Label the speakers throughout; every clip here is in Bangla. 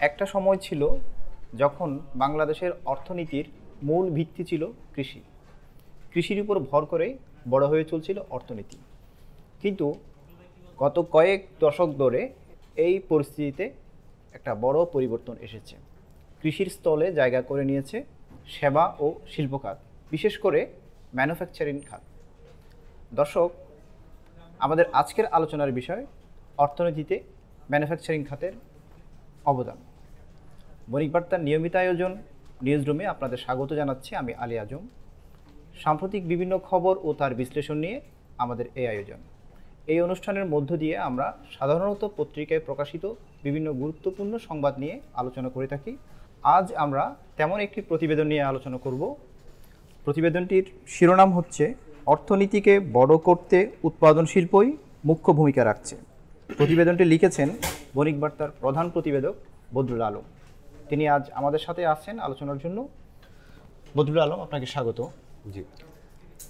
Speaker 1: একটা সময় ছিল যখন বাংলাদেশের অর্থনীতির মূল ভিত্তি ছিল কৃষি। কৃষির উপর ভর করে বড় হয়ে চলছিল অর্থনীতি। কিন্তু গত কয়েক দশক ধরে এই পরিস্থিতিতে একটা বড় পরিবর্তন এসেছে। কৃষির স্থলে জায়গা করে নিয়েছে সেবা ও শিল্প খাত, বিশেষ করে ম্যানুফ্যাকচারিং খাত। দর্শক, আমাদের আজকের আলোচনার বিষয় অর্থনীতিতে ম্যানুফ্যাকচারিং খাতের অবদান। বণিক বার্তার নিয়মিত আয়োজন নিউজ রুমে আপনাদের স্বাগত জানাচ্ছি আমি আলী আজম। সাম্প্রতিক বিভিন্ন খবর ও তার বিশ্লেষণ নিয়ে আমাদের এই আয়োজন। এই অনুষ্ঠানের মধ্য দিয়ে আমরা সাধারণত পত্রিকায় প্রকাশিত বিভিন্ন গুরুত্বপূর্ণ সংবাদ নিয়ে আলোচনা করে থাকি। আজ আমরা তেমন একটি প্রতিবেদন নিয়ে আলোচনা করব। প্রতিবেদনটির শিরোনাম হচ্ছে অর্থনীতিকে বড় করতে উৎপাদন শিল্পই মুখ্য ভূমিকা রাখছে। প্রতিবেদনটি লিখেছেন বণিক বার্তার প্রধান প্রতিবেদক বদরুল আলম। তিনি আজ আমাদের সাথে আছেন আলোচনার জন্য। বদরুল আলম, আপনাকে স্বাগত।
Speaker 2: জি,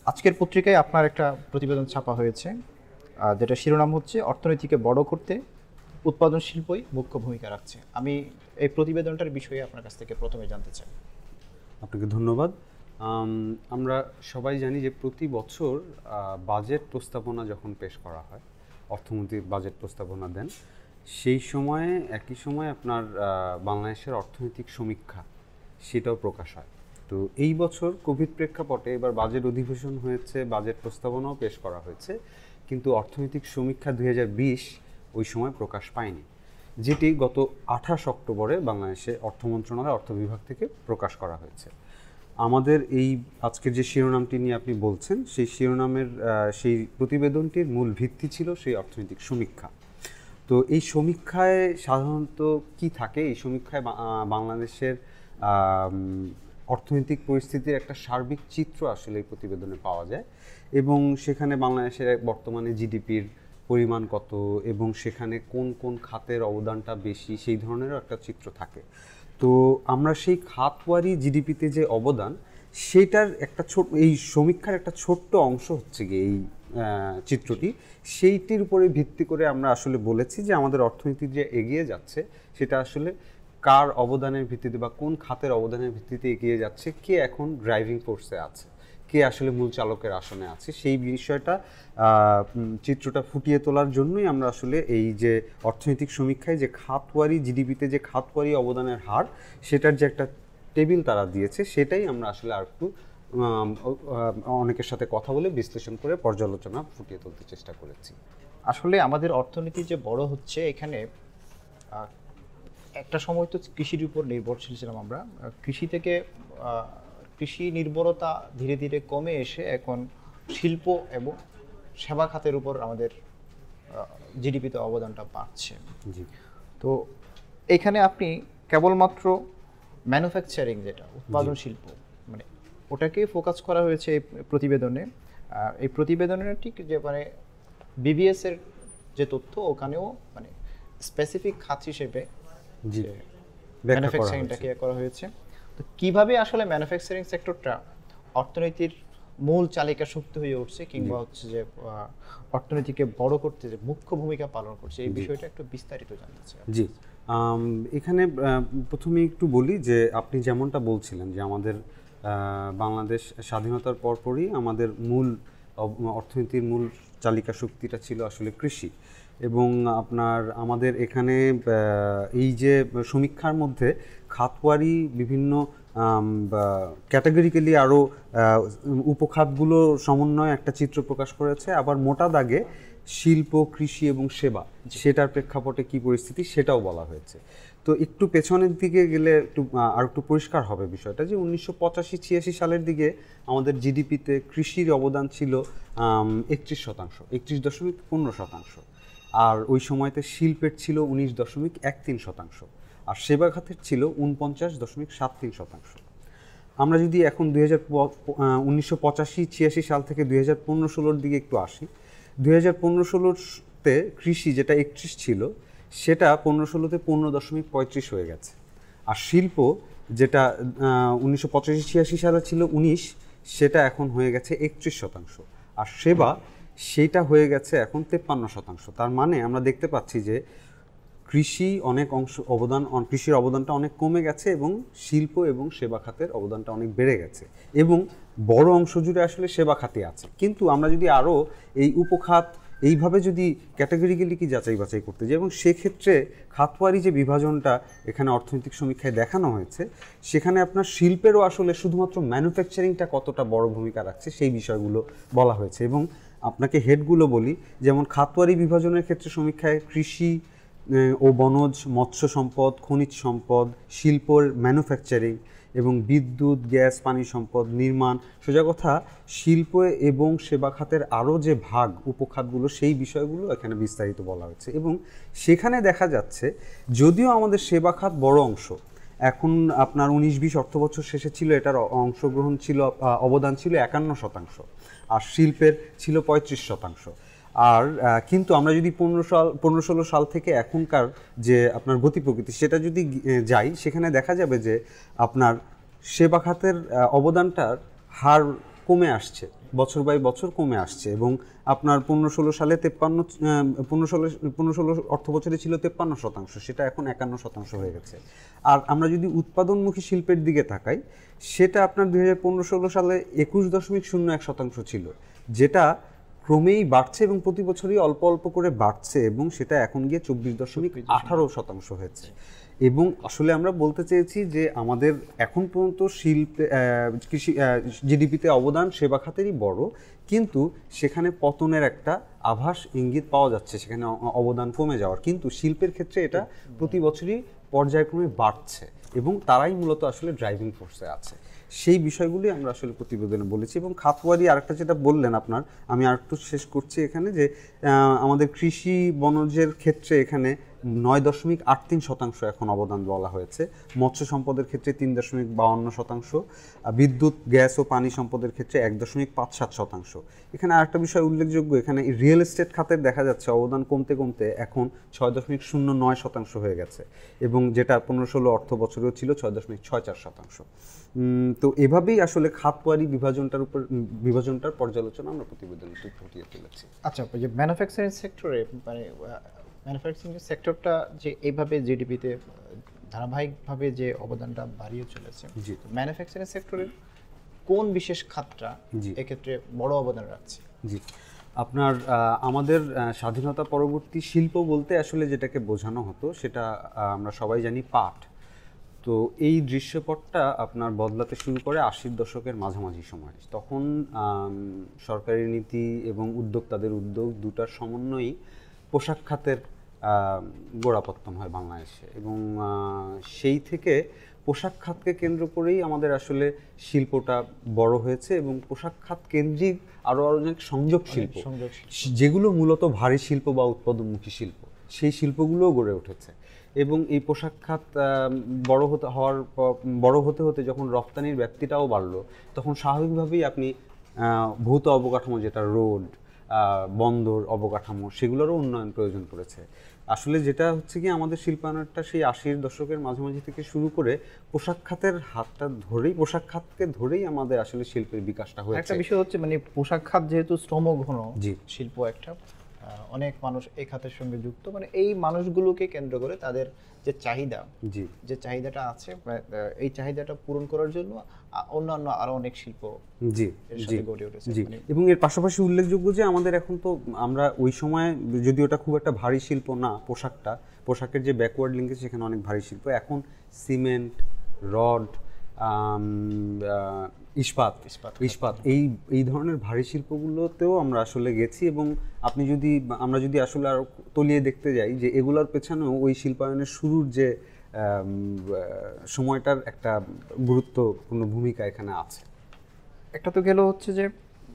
Speaker 1: আজকের পত্রিকায় আপনার একটা প্রতিবেদন ছাপা হয়েছে, যেটা শিরোনাম হচ্ছে অর্থনীতিকে বড় করতে উৎপাদন শিল্পই মুখ্য ভূমিকা রাখছে। আমি এই প্রতিবেদনটার বিষয়ে আপনার কাছ থেকে প্রথমে জানতে চাই।
Speaker 2: আপনাকে ধন্যবাদ। আমরা সবাই জানি যে প্রতি বছর বাজেট প্রস্তাবনা যখন পেশ করা হয়, অর্থমন্ত্রীর বাজেট প্রস্তাবনা দেন, সেই সময়ে একই সময় আপনার বাংলাদেশের অর্থনৈতিক সমীক্ষা সেটাও প্রকাশ হয়। তো এই বছর কোভিড প্রেক্ষাপটে এবার বাজেট অধিবেশন হয়েছে, বাজেট প্রস্তাবনাও পেশ করা হয়েছে, কিন্তু অর্থনৈতিক সমীক্ষা 2020 ওই সময় প্রকাশ পায়নি, যেটি গত 28 অক্টোবরে বাংলাদেশে অর্থ মন্ত্রণালয় অর্থ বিভাগ থেকে প্রকাশ করা হয়েছে। আমাদের এই আজকের যে শিরোনামটি নিয়ে আপনি বলছেন, সেই শিরোনামের সেই প্রতিবেদনটির মূল ভিত্তি ছিল সেই অর্থনৈতিক সমীক্ষা। তো এই সমীক্ষায় সাধারণত কি থাকে? এই সমীক্ষায় বাংলাদেশের অর্থনৈতিক পরিস্থিতির একটা সার্বিক চিত্র আসলে এই প্রতিবেদনে পাওয়া যায়, এবং সেখানে বাংলাদেশের বর্তমানে জিডিপির পরিমাণ কত এবং সেখানে কোন কোন খাতের অবদানটা বেশি, সেই ধরনেরও একটা চিত্র থাকে। তো আমরা সেই খাতওয়ারি জিডিপিতে যে অবদান, সেটার একটা এই সমীক্ষার একটা ছোট্ট অংশ হচ্ছে গিয়ে এই চিত্রটি। সেইটির উপরে ভিত্তি করে আমরা আসলে বলেছি যে আমাদের অর্থনীতি যে এগিয়ে যাচ্ছে সেটা আসলে কার অবদানের ভিত্তিতে বা কোন খাতের অবদানের ভিত্তিতে এগিয়ে যাচ্ছে, কে এখন ড্রাইভিং ফোর্সে আছে, কে আসলে মূল চালকের আসনে আছে, সেই বিষয়টা চিত্রটা ফুটিয়ে তোলার জন্যই আমরা আসলে এই যে অর্থনৈতিক সমীক্ষায় যে খাতওয়ারি জিডিপিতে যে খাতওয়ারি অবদানের হার, সেটার যে একটা টেবিল তারা দিয়েছে, সেটাই আমরা আসলে আর একটু অনেকের সাথে কথা বলে বিশ্লেষণ করে পর্যালোচনা ফুটিয়ে তুলতে চেষ্টা করেছি।
Speaker 1: আসলে আমাদের অর্থনীতি যে বড় হচ্ছে, এখানে একটা সময় তো কৃষির উপর নির্ভরশীল ছিলাম আমরা। কৃষি থেকে কৃষি নির্ভরতা ধীরে ধীরে কমে এসে এখন শিল্প এবং সেবা খাতের উপর আমাদের জিডিপিতে অবদানটা বাড়ছে।
Speaker 2: জি,
Speaker 1: তো এখানে আপনি কেবলমাত্র ম্যানুফ্যাকচারিং, যেটা উৎপাদন শিল্প, মানে ওটাকে ফোকাস করা হয়েছে এই প্রতিবেদনে। এই প্রতিবেদনের ঠিক যে মানে বিবিএস এর যে তথ্য, ওখানেও মানে স্পেসিফিক খাত হিসেবে ম্যানুফ্যাকচারিংটাকে করা হয়েছে। তো কিভাবে আসলে ম্যানুফ্যাকচারিং সেক্টরটা অর্থনীতির মূল চালিকা শক্তি হয়ে উঠছে, কিংবা হচ্ছে যে অর্থনীতিকে বড় করতে যে মুখ্য ভূমিকা পালন করছে, এই বিষয়টা একটু বিস্তারিত জানতে চাই।
Speaker 2: জি, এখানে প্রথমে একটু বলি যে আপনি যেমনটা বলছিলেন যে আমাদের বাংলাদেশ স্বাধীনতার পরপরই আমাদের মূল অর্থনীতির মূল চালিকা শক্তিটা ছিল আসলে কৃষি, এবং আপনার আমাদের এখানে এই যে সমীক্ষার মধ্যে খাতওয়ারি বিভিন্ন ক্যাটাগরিক্যালি আরও উপখাতগুলো সমন্বয়ে একটা চিত্র প্রকাশ করেছে। আবার মোটা দাগে শিল্প, কৃষি এবং সেবা, সেটার প্রেক্ষাপটে কি পরিস্থিতি সেটাও বলা হয়েছে। তো একটু পেছনের দিকে গেলে আর একটু পরিষ্কার হবে বিষয়টা, যে 1985-86 সালের দিকে আমাদের জিডিপিতে কৃষির অবদান ছিল 31%, 31.15%, আর ওই সময়তে শিল্পের ছিল 19.13%, আর সেবা খাতের ছিল 49.73%। আমরা যদি এখন 1985-86 সাল থেকে 2015-16 দিকে একটু আসি, 2015-16তে কৃষি যেটা 31 ছিল, সেটা 15-16তে 15.35 হয়ে গেছে। আর শিল্প যেটা 1985-86 সালে ছিল 19, সেটা এখন হয়ে গেছে 31%। আর সেবা, সেটা হয়ে গেছে এখন 53%। তার মানে আমরা দেখতে পাচ্ছি যে কৃষি অনেক অংশ কৃষির অবদানটা অনেক কমে গেছে এবং শিল্প এবং সেবা খাতের অবদানটা অনেক বেড়ে গেছে এবং বড় অংশ জুড়ে আসলে সেবা খাতে আছে। কিন্তু আমরা যদি আরও এই উপখাত এইভাবে যদি ক্যাটাগরিক্যালি কি যাচাই বাছাই করতে যাই এবং সেক্ষেত্রে খাতওয়ারি যে বিভাজনটা এখানে অর্থনৈতিক সমীক্ষায় দেখানো হয়েছে, সেখানে আপনার শিল্পেরও আসলে শুধুমাত্র ম্যানুফ্যাকচারিংটা কতটা বড় ভূমিকা রাখছে সেই বিষয়গুলো বলা হয়েছে। এবং আপনাকে হেডগুলো বলি, যেমন খাতওয়ারি বিভাজনের ক্ষেত্রে সমীক্ষায় কৃষি ও বনজ, মৎস্য সম্পদ, খনিজ সম্পদ, শিল্পর ম্যানুফ্যাকচারিং এবং বিদ্যুৎ, গ্যাস, পানি সম্পদ, নির্মাণ, সোজা কথা শিল্প এবং সেবা খাতের আরও যে ভাগ উপখাতগুলো সেই বিষয়গুলো এখানে বিস্তারিত বলা হয়েছে। এবং সেখানে দেখা যাচ্ছে যদিও আমাদের সেবা খাত বড় অংশ, এখন আপনার 19-20 অর্থবছর শেষে ছিল এটার অংশগ্রহণ ছিল, অবদান ছিল 51%, আর শিল্পের ছিল 35%। আর কিন্তু আমরা যদি 15-16 সাল থেকে এখনকার যে আপনার গতি প্রকৃতি সেটা যদি যাই, সেখানে দেখা যাবে যে আপনার সেবা খাতের অবদানটার হার কমে আসছে, বছর বাই বছর কমে আসছে। এবং আপনার 15-16 সালে 15-16 অর্থ বছরে ছিল 53%, সেটা এখন 51% হয়ে গেছে। আর আমরা যদি উৎপাদনমুখী শিল্পের দিকে তাকাই, সেটা আপনার 2015-16 সালে 21.01% ছিল, যেটা ক্রমেই বাড়ছে এবং প্রতি বছরই অল্প অল্প করে বাড়ছে এবং সেটা এখন গিয়ে 24.18% হয়েছে। এবং আসলে আমরা বলতে চেয়েছি যে আমাদের এখন পর্যন্ত শিল্পে কৃষি জিডিপিতে অবদান সেবা খাতেরই বড়, কিন্তু সেখানে পতনের একটা আভাস ইঙ্গিত পাওয়া যাচ্ছে, সেখানে অবদান কমে যাওয়ার। কিন্তু শিল্পের ক্ষেত্রে এটা প্রতি বছরই পর্যায়ক্রমে বাড়ছে এবং তারাই মূলত আসলে ড্রাইভিং ফোর্সে আছে। সেই বিষয়গুলি আমরা আসলে প্রতিবেদনে বলেছি। এবং খাতওয়ারি আরেকটা যেটা বললেন আপনার, আমি আরেকটু শেষ করছি এখানে, যে আমাদের কৃষি বনজের ক্ষেত্রে এখানে 9.83% এখন অবদান বলা হয়েছে, মৎস্য সম্পদের ক্ষেত্রে 3.52%, বিদ্যুৎ, গ্যাস ও পানি সম্পদের ক্ষেত্রে 1.57%। এখানে আরেকটা বিষয় উল্লেখযোগ্য, এখানে রিয়েল এস্টেট খাতের দেখা যাচ্ছে অবদান কমতে কমতে এখন 6.09% হয়ে গেছে এবং যেটা 15-16 অর্থ বছরেও ছিল 6.64%। তো এভাবেই আসলে খাতওয়ারি বিভাজনটার পর্যালোচনা আমরা প্রতিবেদনে ফুটিয়ে তুলেছি।
Speaker 1: আচ্ছা, যে ম্যানুফ্যাকচারিং সেক্টরে মানে ম্যানুফ্যাকচারিং সেক্টরটা যে এইভাবে জিডিপিতে ধারাবাহিকভাবে যে অবদানটা বাড়িয়ে চলেছে, ম্যানুফ্যাকচারিং সেক্টরের কোন বিশেষ খাতটা এক্ষেত্রে বড় অবদান রাখছে?
Speaker 2: জি, আপনার আমাদের স্বাধীনতা পরবর্তী শিল্প বলতে আসলে যেটাকে বোঝানো হতো সেটা আমরা সবাই জানি পাট। তো এই দৃশ্যপটটা আপনার বদলাতে শুরু করে 80-র দশকের মাঝামাঝি সময়। তখন সরকারি নীতি এবং উদ্যোক্তাদের উদ্যোগ দুটার সমন্বয়েই পোশাক খাতের গোড়াপত্তন হয় বাংলাদেশে। এবং সেই থেকে পোশাক খাতকে কেন্দ্র করেই আমাদের আসলে শিল্পটা বড় হয়েছে এবং পোশাক খাত কেন্দ্রিক আরও অনেক সংযোগ শিল্প, যেগুলো মূলত ভারী শিল্প বা উৎপাদনমুখী শিল্প, সেই শিল্পগুলোও গড়ে উঠেছে। এবং এই পোশাক খাত বড় হতে হতে যখন রপ্তানির ব্যাপ্তিটাও বাড়লো, তখন স্বাভাবিকভাবেই আপনি ভৌত অবকাঠামো, যেটা রোড, বন্দর অবকাঠামো, সেগুলোরও উন্নয়ন প্রয়োজন পড়েছে। আসলে যেটা হচ্ছে কি, আমাদের শিল্পায়নটা সেই 80-র দশকের মাঝামাঝি থেকে শুরু করে পোশাক খাতের পোশাক খাতকে ধরেই আমাদের আসলে শিল্পের বিকাশটা হয়েছে।
Speaker 1: একটা বিষয় হচ্ছে মানে পোশাক খাত যেহেতু শ্রমঘন শিল্প, একটা অনেক মানুষ এই খাতের সঙ্গে যুক্ত, মানে এই মানুষগুলোকে কেন্দ্র করে তাদের যে চাহিদাটা আছে, এই চাহিদাটা পূরণ করার জন্য অন্যান্য আরো অনেক শিল্প গড়ে উঠেছে।
Speaker 2: এবং এর পাশাপাশি উল্লেখযোগ্য যে আমাদের এখন তো আমরা ওই সময়, যদি ওটা খুব একটা ভারী শিল্প না পোশাকের যে ব্যাকওয়ার্ড লিঙ্কেজ, সেখানে অনেক ভারী শিল্প, এখন সিমেন্ট, রড, ইস্পাত এই ধরনের ভারী শিল্পগুলোতেও আমরা আসলে গেছি। এবং আমরা যদি আসলে আরো তলিয়ে দেখতে যাই, যে এগুলোর পেছনেও ওই শিল্পায়নের শুরুর যে সময়টার একটা গুরুত্বপূর্ণ ভূমিকা এখানে আছে।
Speaker 1: একটা তো গেল হচ্ছে যে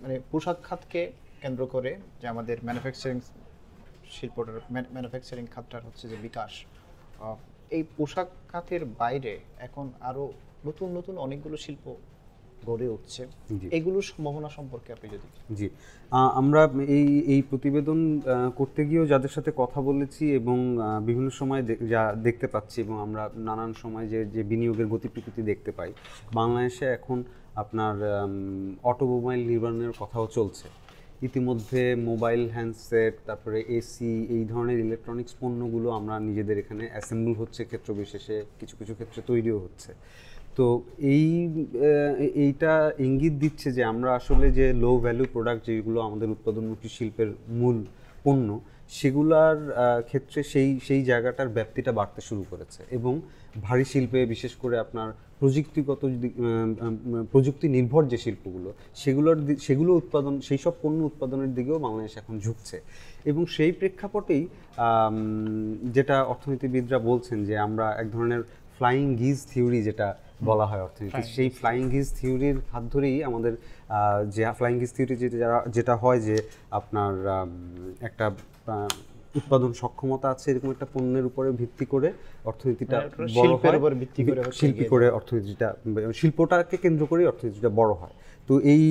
Speaker 1: মানে পোশাক খাতকে কেন্দ্র করে যে আমাদের ম্যানুফ্যাকচারিং খাতটার হচ্ছে যে বিকাশ, এই পোশাক খাতের বাইরে এখন আরো নতুন নতুন অনেকগুলো শিল্প গড়ে উঠছে, এগুলোর সম্ভাবনা সম্পর্কে আপনি যদি।
Speaker 2: আমরা এই প্রতিবেদন করতে গিয়েও যাদের সাথে কথা বলেছি এবং বিভিন্ন সময় যা দেখতে পাচ্ছি, এবং আমরা নানান সময় যে বিনিয়োগের গতি প্রকৃতি দেখতে পাই, বাংলাদেশে এখন আপনার অটোমোবাইল নির্মাণের কথাও চলছে ইতিমধ্যে মোবাইল হ্যান্ডসেট, তারপরে এসি, এই ধরনের ইলেকট্রনিক্স পণ্যগুলো আমরা নিজেদের এখানে অ্যাসেম্বল হচ্ছে, ক্ষেত্র বিশেষে কিছু কিছু ক্ষেত্রে তৈরিও হচ্ছে। তো এইটা ইঙ্গিত দিচ্ছে যে আমরা আসলে যে লো ভ্যালু প্রোডাক্ট, যেগুলো আমাদের উৎপাদনমুখী শিল্পের মূল পণ্য, সেগুলার ক্ষেত্রে সেই জায়গাটার ব্যাপ্তিটা বাড়তে শুরু করেছে। এবং ভারী শিল্পে, বিশেষ করে আপনার প্রযুক্তিগত প্রযুক্তি নির্ভর যে শিল্পগুলো, সেগুলো উৎপাদন, সেই সব পণ্য উৎপাদনের দিকেও বাংলাদেশ এখন ঝুঁকছে। এবং সেই প্রেক্ষাপটেই যেটা অর্থনীতিবিদরা বলছেন যে আমরা এক ধরনের ফ্লাইং গিজ থিওরি যেটা বলা হয় অর্থনীতি, সেই ফ্লাইং গিজ থিওরির হাত ধরেই আমাদের যে ফ্লাইং গিজ থিওরি যেটা হয় যে আপনার একটা উৎপাদন সক্ষমতা আছে এরকম একটা পণ্যের উপরে ভিত্তি করে অর্থনীতিটা বড় হয়, শিল্পী করে অর্থনীতিটা, শিল্পটাকে কেন্দ্র করে অর্থনীতিটা বড় হয়। তো এই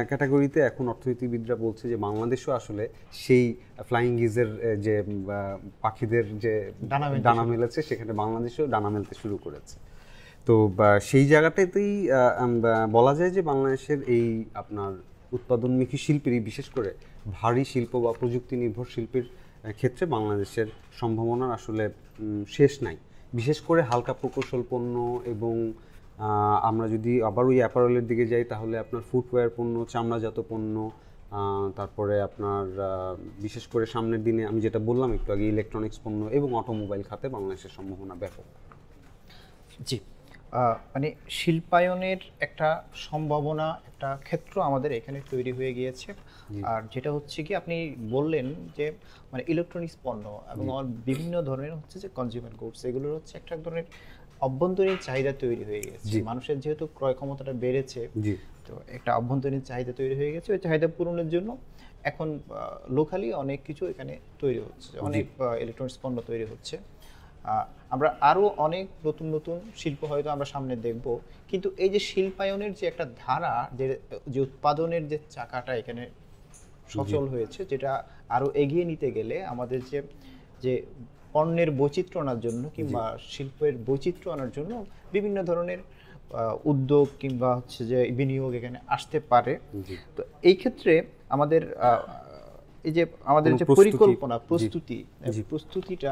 Speaker 2: ক্যাটাগরিতে এখন অর্থনীতিবিদরা বলছে যে বাংলাদেশও আসলে সেই ফ্লাইং গিজের যে পাখিদের যে ডানা মেলেছে, সেখানে বাংলাদেশও ডানা মেলতে শুরু করেছে। তো সেই জায়গাটাতেই বলা যায় যে বাংলাদেশের এই আপনার উৎপাদনমুখী শিল্পেরই, বিশেষ করে ভারী শিল্প বা প্রযুক্তি নির্ভর শিল্পের ক্ষেত্রে বাংলাদেশের সম্ভাবনার আসলে শেষ নাই। বিশেষ করে হালকা প্রকৌশল পণ্য, এবং আমরা যদি আবার ওই অ্যাপারেলের দিকে যাই তাহলে আপনার ফুটওয়্যার পণ্য, চামড়াজাত পণ্য, তারপরে আপনার বিশেষ করে সামনের দিনে আমি যেটা বললাম একটু আগে, ইলেকট্রনিক্স পণ্য এবং অটোমোবাইল খাতে বাংলাদেশের সম্ভাবনা ব্যাপক।
Speaker 1: জি, মানে শিল্পায়নের একটা সম্ভাবনা, একটা ক্ষেত্র আমাদের এখানে তৈরি হয়ে গিয়েছে। আর যেটা হচ্ছে কি আপনি বললেন যে মানে ইলেকট্রনিক্স পণ্য এবং বিভিন্ন ধরনের হচ্ছে যে কনজিউমার গুডস, এগুলোর হচ্ছে একটা ধরনের অভ্যন্তরীণ চাহিদা তৈরি হয়ে গেছে। মানুষের যেহেতু ক্রয় ক্ষমতাটা বেড়েছে, তো একটা অভ্যন্তরীণ চাহিদা তৈরি হয়ে গেছে। ওই চাহিদা পূরণের জন্য এখন লোকালি অনেক কিছু এখানে তৈরি হচ্ছে, অনেক ইলেকট্রনিক্স পণ্য তৈরি হচ্ছে। আমরা আরও অনেক নতুন নতুন শিল্প হয়তো আমরা সামনে দেখব, কিন্তু এই যে শিল্পায়নের যে একটা ধারা, যে উৎপাদনের যে চাকাটা এখানে সচল হয়েছে, যেটা আরও এগিয়ে নিতে গেলে আমাদের যে পণ্যের বৈচিত্র্য আনার জন্য কিংবা শিল্পের বৈচিত্র্য আনার জন্য বিভিন্ন ধরনের উদ্যোগ কিংবা হচ্ছে যে বিনিয়োগ এখানে আসতে পারে। তো এই ক্ষেত্রে আমাদের এই যে আমাদের যে পরিকল্পনা, প্রস্তুতিটা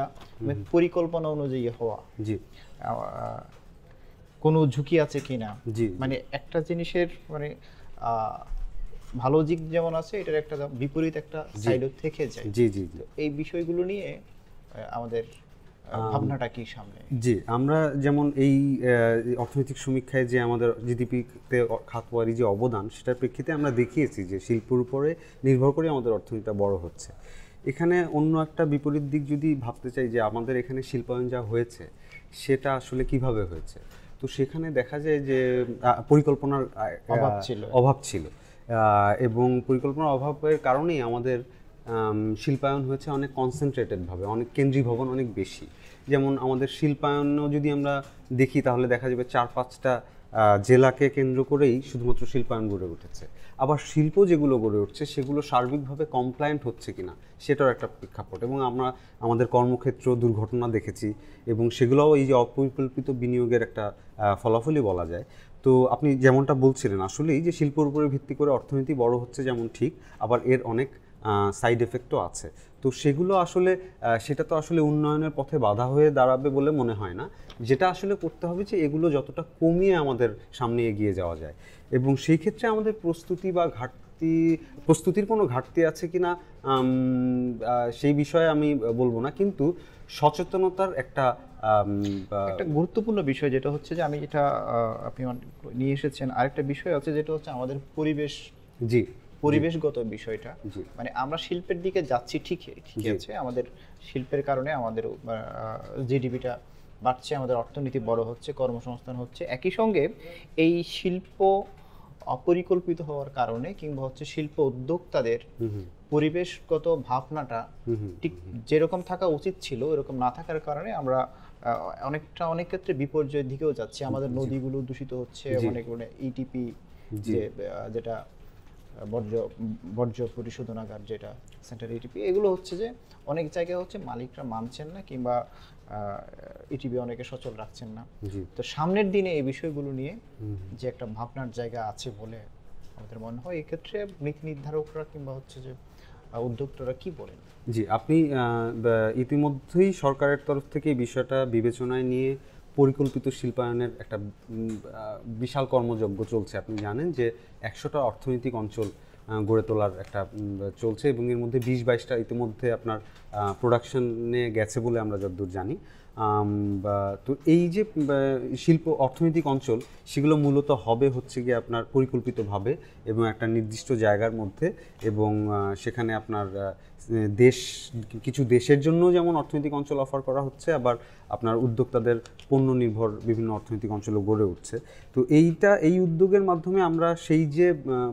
Speaker 1: পরিকল্পনা অনুযায়ী হওয়া, কোনো ঝুঁকি আছে কিনা, মানে একটা জিনিসের মানে ভালো দিক যেমন আছে, এটার একটা বিপরীত একটা সাইডও থেকে যায়। এই বিষয়গুলো নিয়ে আমাদের ভাবনাটা কি সামনে?
Speaker 2: আমরা যেমন এই অর্থনৈতিক সমীক্ষায় যে আমাদের জিডিপিতে খাতওয়ারি যে অবদান, সেটার প্রেক্ষিতে আমরা দেখিয়েছি যে শিল্পের উপরে নির্ভর করে আমাদের অর্থনীতিটা বড় হচ্ছে। এখানে অন্য একটা বিপরীত দিক যদি ভাবতে চাই যে আমাদের এখানে শিল্পায়ন যা হয়েছে সেটা আসলে কিভাবে হয়েছে, তো সেখানে দেখা যায় যে পরিকল্পনার অভাব ছিল, এবং পরিকল্পনার অভাবের কারণেই আমাদের শিল্পায়ন হয়েছে অনেক কনসেন্ট্রেটেডভাবে, অনেক কেন্দ্রীয় ভবন অনেক বেশি। যেমন আমাদের শিল্পায়নও যদি আমরা দেখি তাহলে দেখা যাবে 4-5টা জেলাকে কেন্দ্র করেই শুধুমাত্র শিল্পায়ন গড়ে উঠেছে। আবার শিল্প যেগুলো গড়ে উঠছে সেগুলো সার্বিকভাবে কমপ্লায়েন্ট হচ্ছে কিনা সেটার একটা প্রেক্ষাপট, এবং আমরা আমাদের কর্মক্ষেত্র দুর্ঘটনা দেখেছি, এবং সেগুলোও এই যে অপরিকল্পিত বিনিয়োগের একটা ফলাফলই বলা যায়। তো আপনি যেমনটা বলছিলেন, আসলেই যে শিল্পের উপরে ভিত্তি করে অর্থনীতি বড় হচ্ছে যেমন ঠিক, আবার এর অনেক সাইড এফেক্টও আছে। তো সেগুলো আসলে সেটা তো আসলে উন্নয়নের পথে বাধা হয়ে দাঁড়াবে বলে মনে হয় না। যেটা আসলে করতে হবে যে এগুলো যতটা কমিয়ে আমাদের সামনে এগিয়ে যাওয়া যায়, এবং সেই ক্ষেত্রে আমাদের প্রস্তুতি বা প্রস্তুতির কোনো ঘাটতি আছে কিনা সেই বিষয়ে আমি বলবো না, কিন্তু সচেতনতার একটা
Speaker 1: গুরুত্বপূর্ণ বিষয় যেটা হচ্ছে যে আমি যেটা আপনি নিয়ে এসেছেন, আরেকটা বিষয় আছে যেটা হচ্ছে আমাদের পরিবেশগত বিষয়টা। মানে আমরা শিল্পের দিকে যাচ্ছি ঠিক আছে, আমাদের শিল্পের কারণে আমাদের জিডিপিটা বাড়ছে, আমাদের অর্থনীতি বড় হচ্ছে, কর্মসংস্থান হচ্ছে। একই সঙ্গে এই শিল্প অপরিকল্পিত হওয়ার কারণে কিংবা হচ্ছে শিল্প উদ্যোক্তাদের পরিবেশগত ভাবনাটা ঠিক যেরকম থাকা উচিত ছিল এরকম না থাকার কারণে আমরা অনেক ক্ষেত্রে বিপর্যয়ের দিকেও যাচ্ছি। আমাদের নদীগুলো দূষিত হচ্ছে, অনেক ইটিপি যেটা বর্জ্য পরিশোধনাগার, যেটা সেন্ট্রাল ইটিপি, এগুলো হচ্ছে যে অনেক জায়গায় হচ্ছে মালিকরা মানছেন না কিংবা ইটিপি অনেকে সচল রাখছেন না। তো সামনের দিনে এই বিষয়গুলো নিয়ে যে একটা ভাবনার জায়গা আছে বলে আমাদের মনে হয় এক্ষেত্রে নীতি নির্ধারকরা কিংবা হচ্ছে যে উদ্যোক্তারা কি বলেন?
Speaker 2: জি, আপনি ইতিমধ্যেই সরকারের তরফ থেকে এই বিষয়টা বিবেচনায় নিয়ে পরিকল্পিত শিল্পায়নের একটা বিশাল কর্মযজ্ঞ চলছে। আপনি জানেন যে 100টা অর্থনৈতিক অঞ্চল গড়ে তোলার একটা চলছে, এবং এর মধ্যে 20-22টা ইতিমধ্যে আপনার প্রোডাকশনে গেছে বলে আমরা যতদূর জানি। তো এই যে শিল্প অর্থনৈতিক অঞ্চল, সেগুলো মূলত হবে হচ্ছে গিয়ে আপনার পরিকল্পিতভাবে এবং একটা নির্দিষ্ট জায়গার মধ্যে, এবং সেখানে আপনার কিছু দেশের জন্য যেমন অর্থনৈতিক অঞ্চল অফার করা হচ্ছে, আবার আপনার উদ্যোক্তাদের পণ্য নির্ভর বিভিন্ন অর্থনৈতিক অঞ্চলও গড়ে উঠছে। তো এই উদ্যোগের মাধ্যমে আমরা সেই যে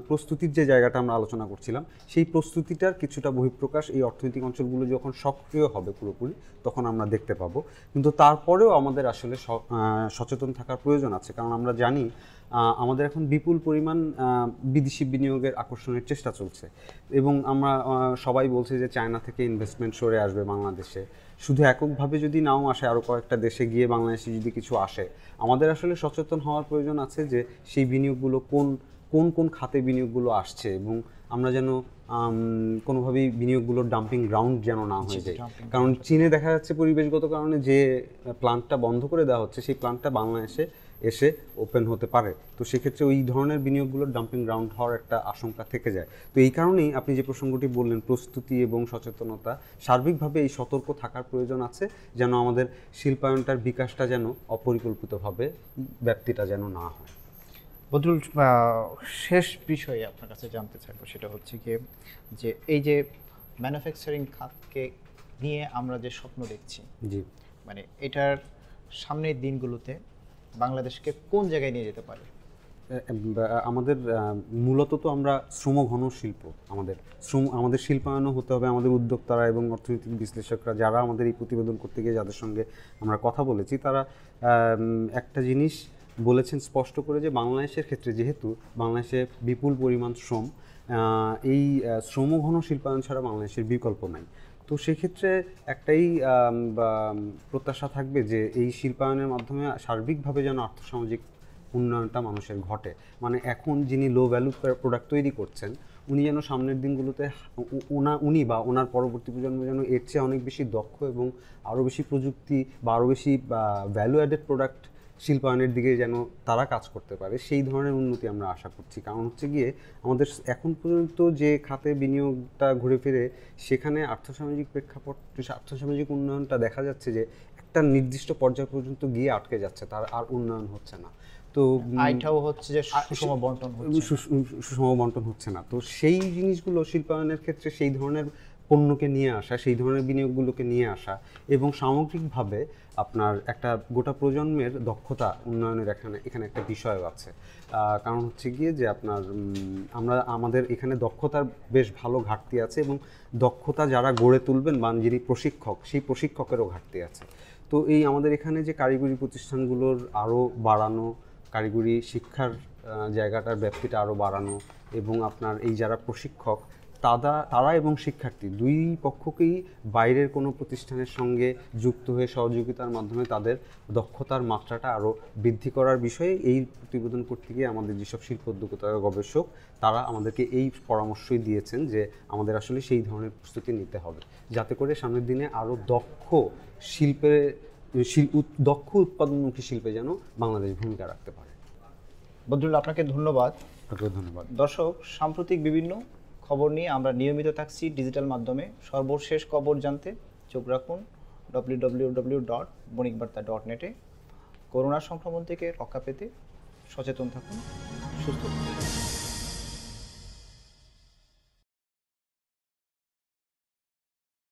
Speaker 2: প্রস্তুতির যে জায়গাটা আমরা আলোচনা করছিলাম, সেই প্রস্তুতিটার কিছুটা বহিঃপ্রকাশ এই অর্থনৈতিক অঞ্চলগুলো যখন সক্রিয় হবে পুরোপুরি, তখন আমরা দেখতে পাবো। কিন্তু তারপরেও আমাদের আসলে সচেতন থাকার প্রয়োজন আছে, কারণ আমরা জানি আমাদের এখন বিপুল পরিমাণ বিদেশি বিনিয়োগের আকর্ষণের চেষ্টা চলছে, এবং আমরা সবাই বলছে যে চায়না থেকে ইনভেস্টমেন্ট সরে আসবে বাংলাদেশে। শুধু এককভাবে যদি নাও আসে, আরও কয়েকটা দেশে গিয়ে বাংলাদেশে যদি কিছু আসে, আমাদের আসলে সচেতন হওয়ার প্রয়োজন আছে যে সেই বিনিয়োগগুলো কোন কোন খাতে বিনিয়োগগুলো আসছে, এবং আমরা যেন কোনোভাবেই বিনিয়োগগুলোর ডাম্পিং গ্রাউন্ড যেন না হয়ে যায়। কারণ চীনে দেখা যাচ্ছে পরিবেশগত কারণে যে প্ল্যান্টটা বন্ধ করে দেওয়া হচ্ছে, সেই প্ল্যান্টটা বাংলাদেশে এসে ওপেন হতে পারে। তো সেক্ষেত্রে ওই ধরনের বিনিয়োগগুলোর ডাম্পিং গ্রাউন্ড হওয়ার একটা আশঙ্কা থেকে যায়। তো এই কারণেই আপনি যে প্রসঙ্গটি বললেন, প্রস্তুতি এবং সচেতনতা, সার্বিকভাবে এই সতর্ক থাকার প্রয়োজন আছে, যেন আমাদের শিল্পায়নটার বিকাশটা যেন অপরিকল্পিতভাবে ব্যাপ্তিটা যেন না হয়।
Speaker 1: বদরুল, শেষ বিষয়ে আপনার কাছে জানতে চাইবো, সেটা হচ্ছে গিয়ে যে এই যে ম্যানুফ্যাকচারিং খাতকে নিয়ে আমরা যে স্বপ্ন দেখছি,
Speaker 2: জি,
Speaker 1: মানে এটার সামনের দিনগুলোতে বাংলাদেশকে কোন জায়গায় নিয়ে যেতে পারে?
Speaker 2: আমাদের মূলত তো আমরা শ্রমঘন শিল্প, আমাদের শিল্পায়নও হতে হবে। আমাদের উদ্যোক্তারা এবং অর্থনৈতিক বিশ্লেষকরা যারা আমাদের এই প্রতিবেদন করতে গিয়ে যাদের সঙ্গে আমরা কথা বলেছি, তারা একটা জিনিস বলেছেন স্পষ্ট করে, যে বাংলাদেশের ক্ষেত্রে যেহেতু বাংলাদেশে বিপুল পরিমাণ শ্রম, এই শ্রমঘন শিল্পায়ন ছাড়া বাংলাদেশের বিকল্প নাই। তো সেক্ষেত্রে একটাই প্রত্যাশা থাকবে যে এই শিল্পায়নের মাধ্যমে সার্বিকভাবে যেন আর্থসামাজিক উন্নয়নটা মানুষের ঘটে। মানে এখন যিনি লো ভ্যালু প্রোডাক্ট তৈরি করছেন, উনি যেন সামনের দিনগুলোতে উনি বা ওনার পরবর্তী প্রজন্ম যেন এর চেয়ে অনেক বেশি দক্ষ এবং আরও বেশি প্রযুক্তি বা আরও বেশি ভ্যালু অ্যাডেড প্রোডাক্ট শিল্পায়নের দিকে যেন তারা কাজ করতে পারে, সেই ধরনের উন্নতি আমরা আশা করছি। কারণ হচ্ছে গিয়ে আমাদের এখন পর্যন্ত যে খাতে বিনিয়োগটা ঘুরে ফিরে, সেখানে আর্থসামাজিক প্রেক্ষাপট, আর্থসামাজিক উন্নয়নটা দেখা যাচ্ছে যে একটা নির্দিষ্ট পর্যায় পর্যন্ত গিয়ে আটকে যাচ্ছে, তার আর উন্নয়ন হচ্ছে না। তো
Speaker 1: আয়টাও হচ্ছে যে সুষম
Speaker 2: বন্টন হচ্ছে না। তো সেই জিনিসগুলো শিল্পায়নের ক্ষেত্রে সেই ধরনের পণ্যকে নিয়ে আসা, সেই ধরনের বিনিয়োগগুলোকে নিয়ে আসা, এবং সামগ্রিকভাবে আপনার একটা গোটা প্রজন্মের দক্ষতা উন্নয়নের এখানে একটা বিষয় আছে। কারণ হচ্ছে গিয়ে যে আপনার আমাদের এখানে দক্ষতার বেশ ভালো ঘাটতি আছে, এবং দক্ষতা যারা গড়ে তুলবেন বা যিনি প্রশিক্ষক, সেই প্রশিক্ষকেরও ঘাটতি আছে। তো এই আমাদের এখানে যে কারিগরি প্রতিষ্ঠানগুলোর আরও বাড়ানো, কারিগরি শিক্ষার জায়গাটার ব্যাপ্তিটা আরও বাড়ানো, এবং আপনার এই যারা প্রশিক্ষক তারা এবং শিক্ষার্থী দুই পক্ষকেই বাইরের কোনো প্রতিষ্ঠানের সঙ্গে যুক্ত হয়ে সহযোগিতার মাধ্যমে তাদের দক্ষতার মাত্রাটা আরও বৃদ্ধি করার বিষয়ে এই প্রতিবেদন করতে গিয়ে আমাদের যেসব শিল্প উদ্যোক্তা গবেষক, তারা আমাদেরকে এই পরামর্শই দিয়েছেন যে আমাদের আসলে সেই ধরনের প্রস্তুতি নিতে হবে, যাতে করে সামনের দিনে আরও দক্ষ উৎপাদনমুখী শিল্পে যেন বাংলাদেশ ভূমিকা রাখতে পারে।
Speaker 1: বদরুল, আপনাকে ধন্যবাদ।
Speaker 2: ধন্যবাদ।
Speaker 1: দর্শক, সাম্প্রতিক বিভিন্ন খবর নিয়ে আমরা নিয়মিত থাকছি ডিজিটাল মাধ্যমে। সর্বশেষ খবর জানতে চোখ রাখুন www.bonikbarta.net। করোনা সংক্রমণ থেকে রক্ষা পেতে সচেতন থাকুন, সুস্থ থাকুন।